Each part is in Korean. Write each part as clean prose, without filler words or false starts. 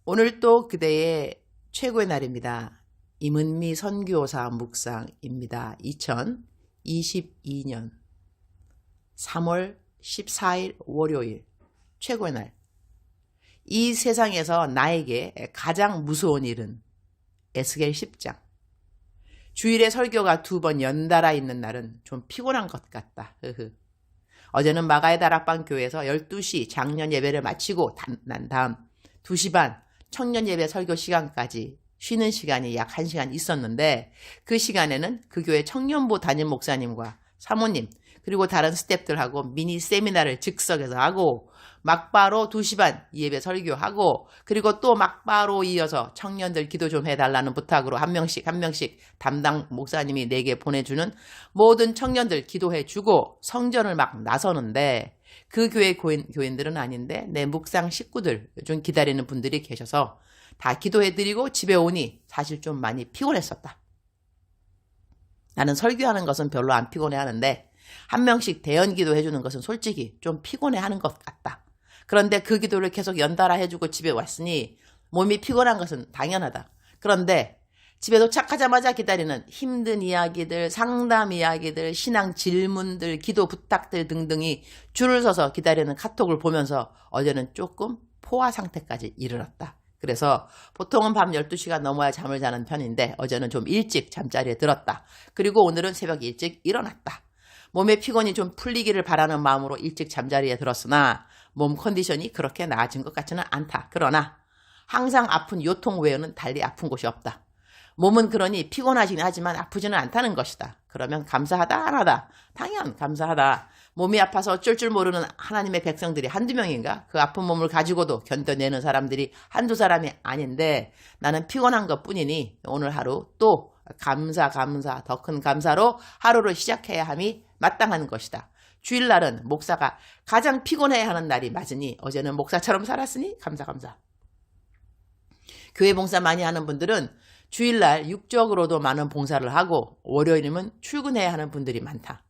오늘 또 그대의 최고의 날입니다. 임은미 선교사 묵상입니다. 2022년 3월 14일 월요일 최고의 날. 이 세상에서 나에게 가장 무서운 일은 에스겔 10장. 주일에 설교가 2번 연달아 있는 날은 좀 피곤한 것 같다. 어제는 마가의 다락방 교회에서 12시 장년 예배를 마치고 난 다음 2시 반 청년 예배 설교 시간까지 쉬는 시간이 약 1시간 있었는데, 그 시간에는 그 교회 청년부 담임 목사님과 사모님 그리고 다른 스태프들하고 미니 세미나를 즉석에서 하고, 막바로 2시 반 예배 설교하고, 그리고 또 막바로 이어서 청년들 기도 좀 해달라는 부탁으로 한 명씩 담당 목사님이 내게 보내주는 모든 청년들 기도해주고 성전을 막 나서는데, 그 교회 교인들은 아닌데 내 묵상 식구들 좀 기다리는 분들이 계셔서 다 기도해드리고 집에 오니 사실 좀 많이 피곤했었다. 나는 설교하는 것은 별로 안 피곤해하는데 한 명씩 대연 기도해주는 것은 솔직히 좀 피곤해하는 것 같다. 그런데 그 기도를 계속 연달아 해주고 집에 왔으니 몸이 피곤한 것은 당연하다. 그런데 집에 도착하자마자 기다리는 힘든 이야기들, 상담 이야기들, 신앙 질문들, 기도 부탁들 등등이 줄을 서서 기다리는 카톡을 보면서 어제는 조금 포화 상태까지 이르렀다. 그래서 보통은 밤 12시가 넘어야 잠을 자는 편인데 어제는 좀 일찍 잠자리에 들었다. 그리고 오늘은 새벽 일찍 일어났다. 몸의 피곤이 좀 풀리기를 바라는 마음으로 일찍 잠자리에 들었으나 몸 컨디션이 그렇게 나아진 것 같지는 않다. 그러나 항상 아픈 요통 외에는 달리 아픈 곳이 없다. 몸은 그러니 피곤하긴 하지만 아프지는 않다는 것이다. 그러면 감사하다 안 하다? 당연 감사하다. 몸이 아파서 어쩔 줄 모르는 하나님의 백성들이 한두 명인가? 그 아픈 몸을 가지고도 견뎌내는 사람들이 한두 사람이 아닌데 나는 피곤한 것뿐이니 오늘 하루 또 감사 더 큰 감사로 하루를 시작해야 함이 마땅한 것이다. 주일날은 목사가 가장 피곤해야 하는 날이 맞으니 어제는 목사처럼 살았으니 감사. 교회 봉사 많이 하는 분들은 주일날 육적으로도 많은 봉사를 하고 월요일이면 출근해야 하는 분들이 많다.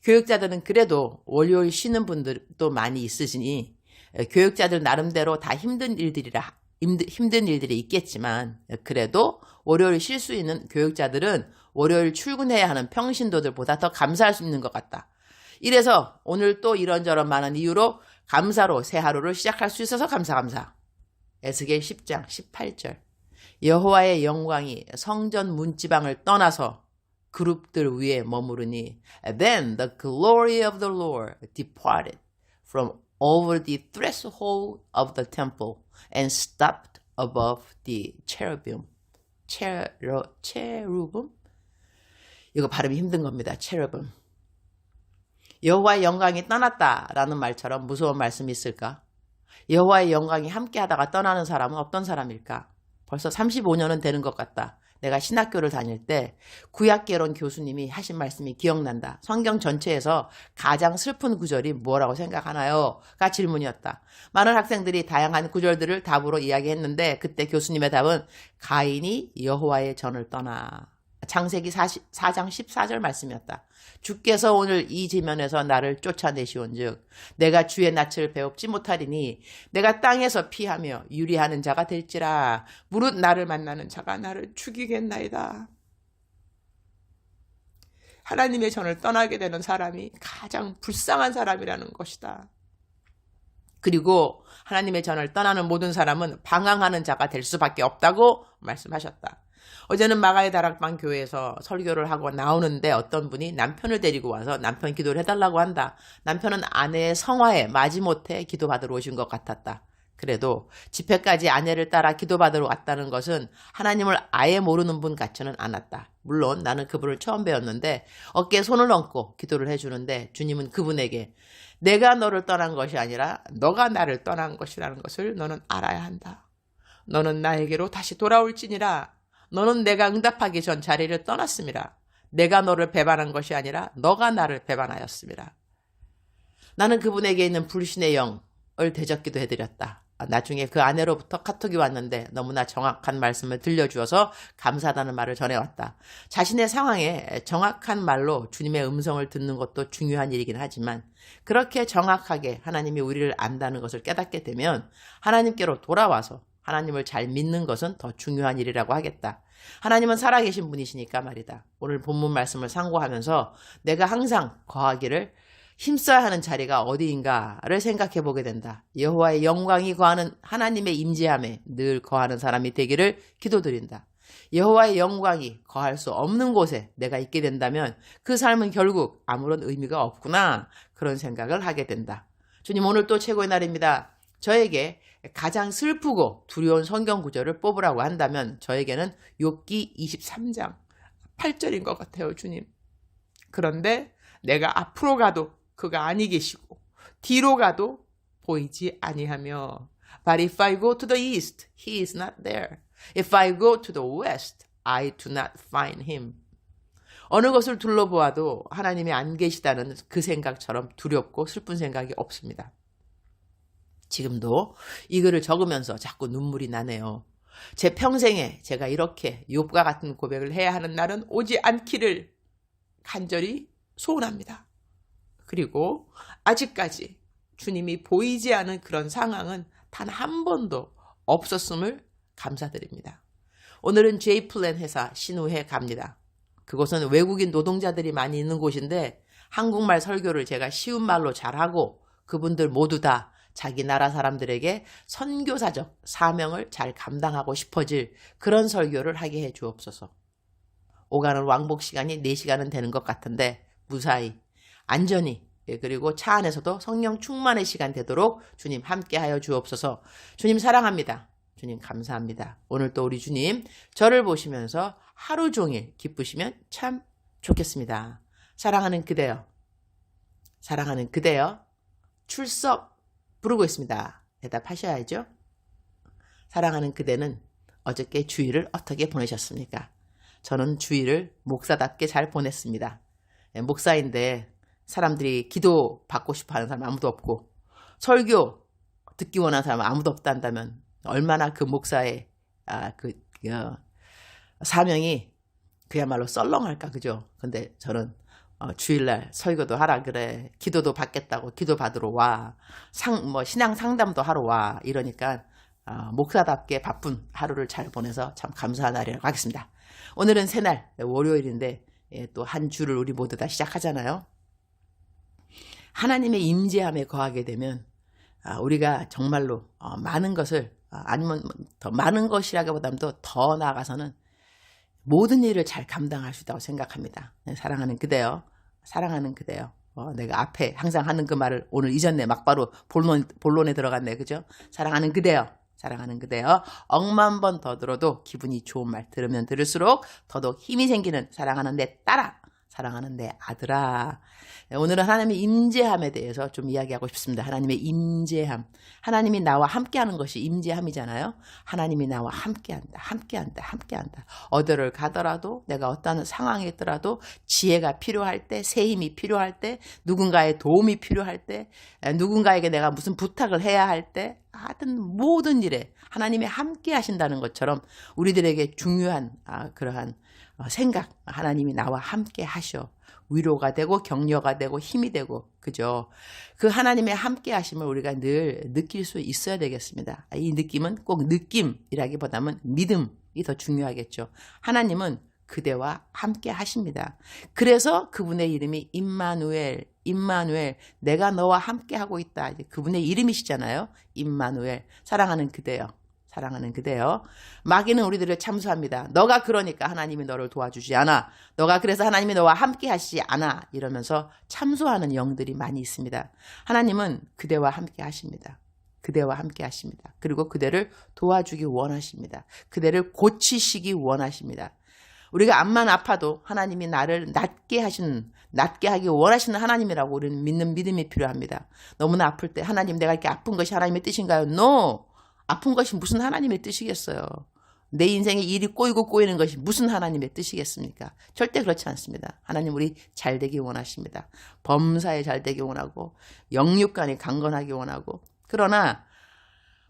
교육자들은 그래도 월요일 쉬는 분들도 많이 있으시니 교육자들 나름대로 다 힘든 일들이 있겠지만 그래도 월요일 쉴 수 있는 교육자들은 월요일 출근해야 하는 평신도들보다 더 감사할 수 있는 것 같다. 이래서 오늘 또 이런저런 많은 이유로 감사로 새 하루를 시작할 수 있어서 감사. 에스겔 10장 18절. 여호와의 영광이 성전 문지방을 떠나서 그룹들 위에 머무르니 Then the glory of the Lord departed from over the threshold of the temple and stopped above the cherubim. 체루빔? 이거 발음이 힘든 겁니다. 체루빔. 여호와의 영광이 떠났다라는 말처럼 무서운 말씀이 있을까? 여호와의 영광이 함께하다가 떠나는 사람은 어떤 사람일까? 벌써 35년은 되는 것 같다. 내가 신학교를 다닐 때 구약개론 교수님이 하신 말씀이 기억난다. 성경 전체에서 가장 슬픈 구절이 뭐라고 생각하나요? 가 질문이었다. 많은 학생들이 다양한 구절들을 답으로 이야기했는데 그때 교수님의 답은 가인이 여호와의 전을 떠나. 창세기 4장 14절 말씀이었다. 주께서 오늘 이 지면에서 나를 쫓아내시온즉 내가 주의 낯을 배웁지 못하리니 내가 땅에서 피하며 유리하는 자가 될지라 무릇 나를 만나는 자가 나를 죽이겠나이다. 하나님의 전을 떠나게 되는 사람이 가장 불쌍한 사람이라는 것이다. 그리고 하나님의 전을 떠나는 모든 사람은 방황하는 자가 될 수밖에 없다고 말씀하셨다. 어제는 마가의 다락방 교회에서 설교를 하고 나오는데 어떤 분이 남편을 데리고 와서 남편 기도를 해달라고 한다. 남편은 아내의 성화에 마지못해 기도받으러 오신 것 같았다. 그래도 집회까지 아내를 따라 기도받으러 왔다는 것은 하나님을 아예 모르는 분 같지는 않았다. 물론 나는 그분을 처음 배웠는데 어깨에 손을 얹고 기도를 해주는데 주님은 그분에게 내가 너를 떠난 것이 아니라 너가 나를 떠난 것이라는 것을 너는 알아야 한다. 너는 나에게로 다시 돌아올지니라. 너는 내가 응답하기 전 자리를 떠났습니다. 내가 너를 배반한 것이 아니라 너가 나를 배반하였습니다. 나는 그분에게 있는 불신의 영을 대적기도 해드렸다. 나중에 그 아내로부터 카톡이 왔는데 너무나 정확한 말씀을 들려주어서 감사하다는 말을 전해왔다. 자신의 상황에 정확한 말로 주님의 음성을 듣는 것도 중요한 일이긴 하지만 그렇게 정확하게 하나님이 우리를 안다는 것을 깨닫게 되면 하나님께로 돌아와서 하나님을 잘 믿는 것은 더 중요한 일이라고 하겠다. 하나님은 살아계신 분이시니까 말이다. 오늘 본문 말씀을 상고하면서 내가 항상 거하기를 힘써야 하는 자리가 어디인가를 생각해 보게 된다. 여호와의 영광이 거하는 하나님의 임재함에 늘 거하는 사람이 되기를 기도드린다. 여호와의 영광이 거할 수 없는 곳에 내가 있게 된다면 그 삶은 결국 아무런 의미가 없구나, 그런 생각을 하게 된다. 주님, 오늘 또 최고의 날입니다. 저에게 가장 슬프고 두려운 성경 구절을 뽑으라고 한다면 저에게는 욥기 23장 8절인 것 같아요, 주님. 그런데 내가 앞으로 가도 그가 아니 계시고 뒤로 가도 보이지 아니하며, But if I go to the east, he is not there. If I go to the west, I do not find him. 어느 것을 둘러보아도 하나님이 안 계시다는 그 생각처럼 두렵고 슬픈 생각이 없습니다. 지금도 이 글을 적으면서 자꾸 눈물이 나네요. 제 평생에 제가 이렇게 욥과 같은 고백을 해야 하는 날은 오지 않기를 간절히 소원합니다. 그리고 아직까지 주님이 보이지 않은 그런 상황은 단 한 번도 없었음을 감사드립니다. 오늘은 J플랜 회사 신우회 갑니다. 그곳은 외국인 노동자들이 많이 있는 곳인데 한국말 설교를 제가 쉬운 말로 잘하고 그분들 모두 다 자기 나라 사람들에게 선교사적 사명을 잘 감당하고 싶어질 그런 설교를 하게 해 주옵소서. 오가는 왕복 시간이 4시간은 되는 것 같은데 무사히 안전히, 그리고 차 안에서도 성령 충만의 시간 되도록 주님 함께하여 주옵소서. 주님 사랑합니다. 주님 감사합니다. 오늘 또 우리 주님 저를 보시면서 하루 종일 기쁘시면 참 좋겠습니다. 사랑하는 그대여, 사랑하는 그대여, 출석 부르고 있습니다. 대답하셔야죠. 사랑하는 그대는 어저께 주일을 어떻게 보내셨습니까? 저는 주일을 목사답게 잘 보냈습니다. 목사인데 사람들이 기도 받고 싶어 하는 사람 아무도 없고 설교 듣기 원하는 사람 아무도 없단다면 얼마나 그 목사의 사명이 그야말로 썰렁할까, 그죠? 근데 저는 주일날 설교도 하라 그래, 기도도 받겠다고 기도 받으러 와, 신앙 상담도 하러 와, 이러니까 목사답게 바쁜 하루를 잘 보내서 참 감사한 날이라고 하겠습니다. 오늘은 새날 월요일인데 또 한 주를 우리 모두 다 시작하잖아요. 하나님의 임재함에 거하게 되면 우리가 정말로 많은 것을, 아니면 더 많은 것이라기보다는 더 나아가서는 모든 일을 잘 감당할 수 있다고 생각합니다. 사랑하는 그대여, 사랑하는 그대여. 내가 앞에 항상 하는 그 말을 오늘 잊었네. 막바로 본론에 들어갔네, 그죠? 사랑하는 그대여, 사랑하는 그대여. 억만 번 더 들어도 기분이 좋은 말 들으면 들을수록 더더욱 힘이 생기는 사랑하는 내 딸아, 사랑하는 내 아들아. 오늘은 하나님의 임재함에 대해서 좀 이야기하고 싶습니다. 하나님의 임재함. 하나님이 나와 함께하는 것이 임재함이잖아요. 하나님이 나와 함께한다, 함께한다, 함께한다. 어디를 가더라도, 내가 어떤 상황에 있더라도, 지혜가 필요할 때, 새 힘이 필요할 때, 누군가의 도움이 필요할 때, 누군가에게 내가 무슨 부탁을 해야 할 때, 하여튼 모든 일에 하나님이 함께 하신다는 것처럼 우리들에게 중요한 그러한 생각, 하나님이 나와 함께 하셔. 위로가 되고 격려가 되고 힘이 되고, 그죠? 그 하나님의 함께 하심을 우리가 늘 느낄 수 있어야 되겠습니다. 이 느낌은 꼭 느낌이라기보다는 믿음이 더 중요하겠죠. 하나님은 그대와 함께 하십니다. 그래서 그분의 이름이 임마누엘, 임마누엘, 내가 너와 함께 하고 있다. 그분의 이름이시잖아요. 임마누엘, 사랑하는 그대여, 사랑하는 그대여. 마귀는 우리들을 참수합니다. 너가 그러니까 하나님이 너를 도와주지 않아. 너가 그래서 하나님이 너와 함께 하시지 않아. 이러면서 참수하는 영들이 많이 있습니다. 하나님은 그대와 함께 하십니다. 그대와 함께 하십니다. 그리고 그대를 도와주기 원하십니다. 그대를 고치시기 원하십니다. 우리가 암만 아파도 하나님이 나를 낫게 하기 원하시는 하나님이라고 우리는 믿는 믿음이 필요합니다. 너무나 아플 때 하나님, 내가 이렇게 아픈 것이 하나님의 뜻인가요? No! 아픈 것이 무슨 하나님의 뜻이겠어요? 내 인생에 일이 꼬이는 것이 무슨 하나님의 뜻이겠습니까? 절대 그렇지 않습니다. 하나님 우리 잘 되기 원하십니다. 범사에 잘 되기 원하고 영육간이 강건하기 원하고, 그러나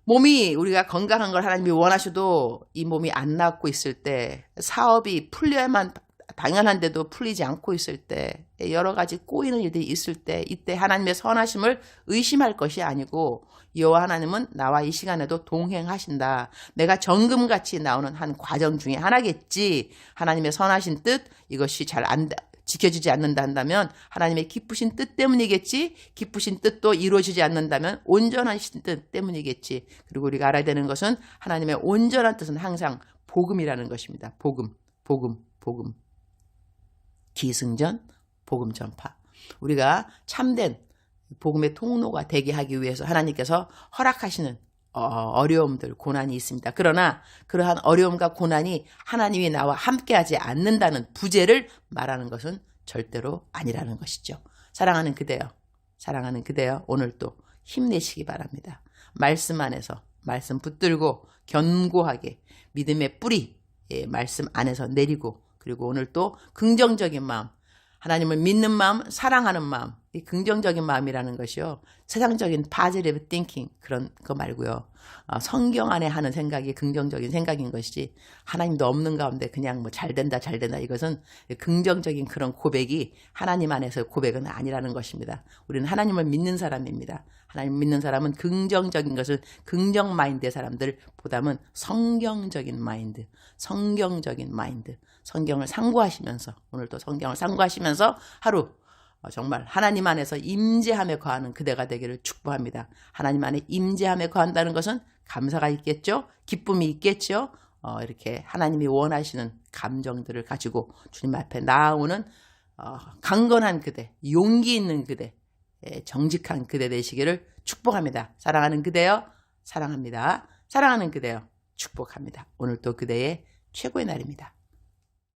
몸이 우리가 건강한 걸 하나님이 원하셔도 이 몸이 안 낫고 있을 때, 사업이 풀려야만 당연한데도 풀리지 않고 있을 때, 여러 가지 꼬이는 일들이 있을 때, 이때 하나님의 선하심을 의심할 것이 아니고 여호와 하나님은 나와 이 시간에도 동행하신다. 내가 정금같이 나오는 한 과정 중에 하나겠지. 하나님의 선하신 뜻, 이것이 잘 지켜지지 않는다 한다면 하나님의 기쁘신 뜻 때문이겠지. 기쁘신 뜻도 이루어지지 않는다면 온전하신 뜻 때문이겠지. 그리고 우리가 알아야 되는 것은 하나님의 온전한 뜻은 항상 복음이라는 것입니다. 복음, 복음, 복음. 기승전, 복음 전파. 우리가 참된 복음의 통로가 되게 하기 위해서 하나님께서 허락하시는 어려움들, 고난이 있습니다. 그러나 그러한 어려움과 고난이 하나님이 나와 함께하지 않는다는 부재를 말하는 것은 절대로 아니라는 것이죠. 사랑하는 그대여, 사랑하는 그대여, 오늘 또 힘내시기 바랍니다. 말씀 안에서 말씀 붙들고 견고하게 믿음의 뿌리, 말씀 안에서 내리고, 그리고 오늘 또 긍정적인 마음, 하나님을 믿는 마음, 사랑하는 마음, 이 긍정적인 마음이라는 것이요, 세상적인 positive thinking 그런 거 말고요, 성경 안에 하는 생각이 긍정적인 생각인 것이지 하나님도 없는 가운데 그냥 뭐 잘된다 이것은 긍정적인 그런 고백이 하나님 안에서의 고백은 아니라는 것입니다. 우리는 하나님을 믿는 사람입니다. 하나님 믿는 사람은 긍정적인 것을 긍정 마인드의 사람들보다는 성경적인 마인드, 성경적인 마인드, 성경을 상고하시면서, 오늘도 성경을 상고하시면서 하루 정말 하나님 안에서 임재함에 거하는 그대가 되기를 축복합니다. 하나님 안에 임재함에 거한다는 것은 감사가 있겠죠. 기쁨이 있겠죠. 이렇게 하나님이 원하시는 감정들을 가지고 주님 앞에 나아오는 강건한 그대, 용기 있는 그대, 정직한 그대 되시기를 축복합니다. 사랑하는 그대여, 사랑합니다. 사랑하는 그대여, 축복합니다. 오늘 또 그대의 최고의 날입니다.